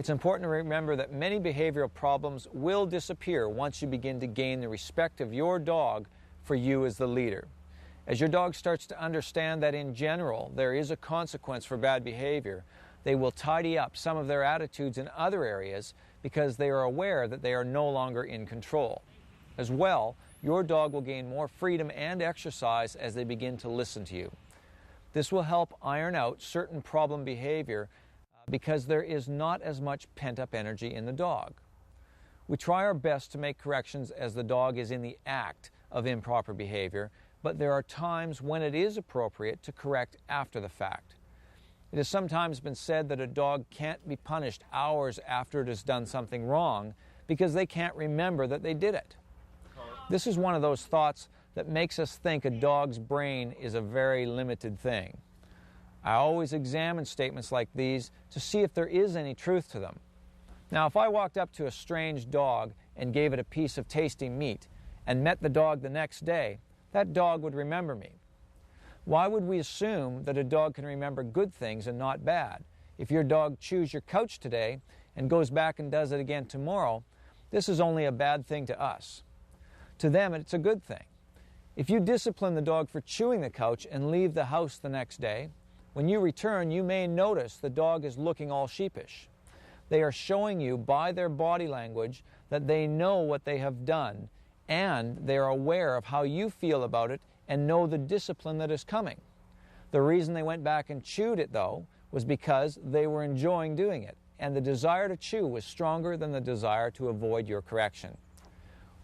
It's important to remember that many behavioral problems will disappear once you begin to gain the respect of your dog for you as the leader. As your dog starts to understand that in general there is a consequence for bad behavior, they will tidy up some of their attitudes in other areas because they are aware that they are no longer in control. As well, your dog will gain more freedom and exercise as they begin to listen to you. This will help iron out certain problem behavior because there is not as much pent-up energy in the dog. We try our best to make corrections as the dog is in the act of improper behavior, but there are times when it is appropriate to correct after the fact. It has sometimes been said that a dog can't be punished hours after it has done something wrong because they can't remember that they did it. This is one of those thoughts that makes us think a dog's brain is a very limited thing. I always examine statements like these to see if there is any truth to them. Now, if I walked up to a strange dog and gave it a piece of tasty meat and met the dog the next day, that dog would remember me. Why would we assume that a dog can remember good things and not bad? If your dog chews your couch today and goes back and does it again tomorrow, this is only a bad thing to us. To them, it's a good thing. If you discipline the dog for chewing the couch and leave the house the next day, when you return, you may notice the dog is looking all sheepish. They are showing you by their body language that they know what they have done, and they are aware of how you feel about it and know the discipline that is coming. The reason they went back and chewed it, though, was because they were enjoying doing it, and the desire to chew was stronger than the desire to avoid your correction.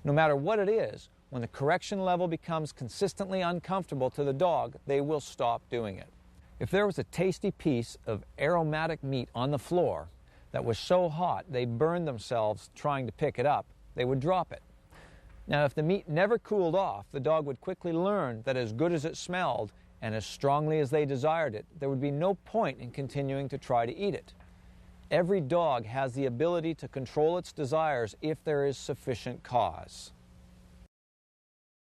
No matter what it is, when the correction level becomes consistently uncomfortable to the dog, they will stop doing it. If there was a tasty piece of aromatic meat on the floor that was so hot they burned themselves trying to pick it up, they would drop it. Now, if the meat never cooled off, the dog would quickly learn that as good as it smelled and as strongly as they desired it, there would be no point in continuing to try to eat it. Every dog has the ability to control its desires if there is sufficient cause.